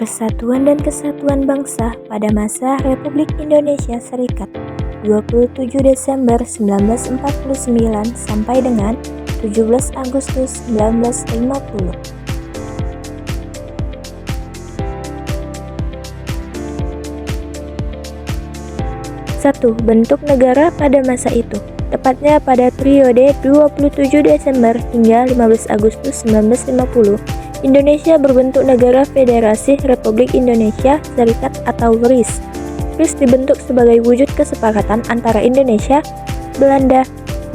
Persatuan dan Kesatuan Bangsa pada masa Republik Indonesia Serikat 27 Desember 1949 sampai dengan 17 Agustus 1950. Satu, bentuk negara pada masa itu, tepatnya pada periode 27 Desember hingga 15 Agustus 1950, Indonesia berbentuk Negara Federasi Republik Indonesia Serikat atau RIS. RIS dibentuk sebagai wujud kesepakatan antara Indonesia, Belanda,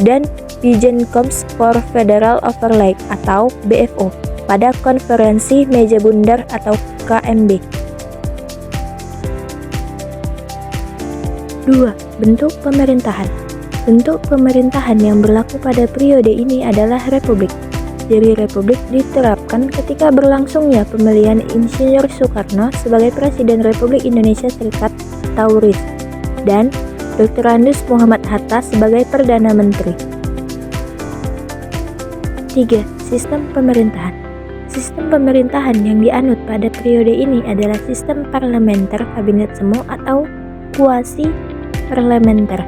dan Bijeenkomst voor Federal Overleg atau BFO pada Konferensi Meja Bundar atau KMB. 2. Bentuk pemerintahan. Bentuk pemerintahan yang berlaku pada periode ini adalah republik. Jadi republik diterapkan ketika berlangsungnya pemilihan Insinyur Soekarno sebagai Presiden Republik Indonesia Serikat atau RIS dan Dr. Andes Muhammad Hatta sebagai Perdana Menteri. 3. Sistem pemerintahan. Sistem pemerintahan yang dianut pada periode ini adalah sistem parlementer kabinet semu atau kuasi parlementer.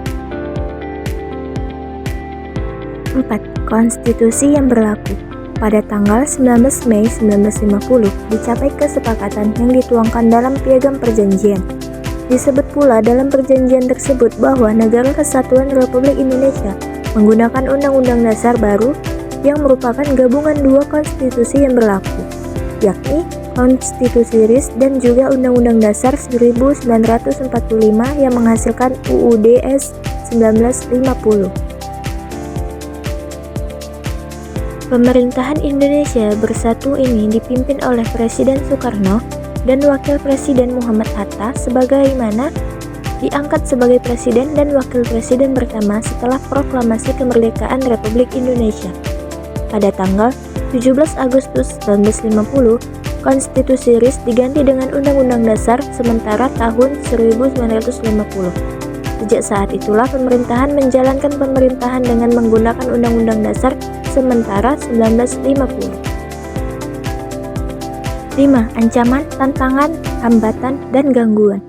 4. Konstitusi yang berlaku. Pada tanggal 19 Mei 1950 dicapai kesepakatan yang dituangkan dalam Piagam Perjanjian. Disebut pula dalam perjanjian tersebut bahwa Negara Kesatuan Republik Indonesia menggunakan Undang-Undang Dasar baru yang merupakan gabungan dua konstitusi yang berlaku, yakni Konstitusi RIS dan juga Undang-Undang Dasar 1945 yang menghasilkan UUD-S 1950. Pemerintahan Indonesia Bersatu ini dipimpin oleh Presiden Soekarno dan Wakil Presiden Muhammad Hatta sebagaimana diangkat sebagai Presiden dan Wakil Presiden pertama setelah Proklamasi Kemerdekaan Republik Indonesia. Pada tanggal 17 Agustus 1950, Konstitusi RIS diganti dengan Undang-Undang Dasar sementara tahun 1950. Sejak saat itulah pemerintahan menjalankan pemerintahan dengan menggunakan Undang-Undang Dasar sementara 1950. 5. Ancaman, tantangan, hambatan, dan gangguan.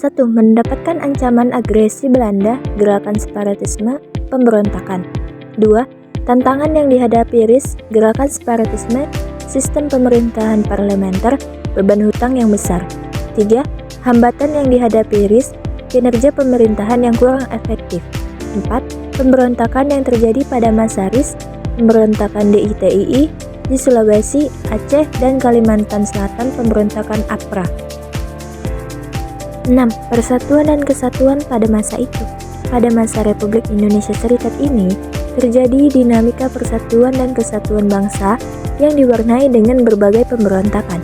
1. Mendapatkan ancaman agresi Belanda, gerakan separatisme, pemberontakan. 2. Tantangan yang dihadapi RIS, gerakan separatisme, sistem pemerintahan parlementer, beban hutang yang besar. 3. Hambatan yang dihadapi RIS, kinerja pemerintahan yang kurang efektif. 4. Pemberontakan yang terjadi pada masa RIS, pemberontakan DITII di Sulawesi, Aceh, dan Kalimantan Selatan, pemberontakan APRA. 6. Persatuan dan kesatuan pada masa itu. Pada masa Republik Indonesia Serikat ini, terjadi dinamika persatuan dan kesatuan bangsa yang diwarnai dengan berbagai pemberontakan,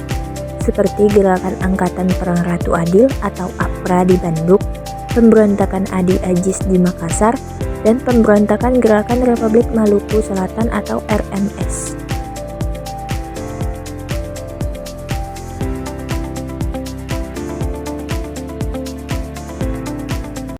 seperti Gerakan Angkatan Perang Ratu Adil atau APRA di Bandung, pemberontakan Adi Ajis di Makassar, dan pemberontakan Gerakan Republik Maluku Selatan atau RMS.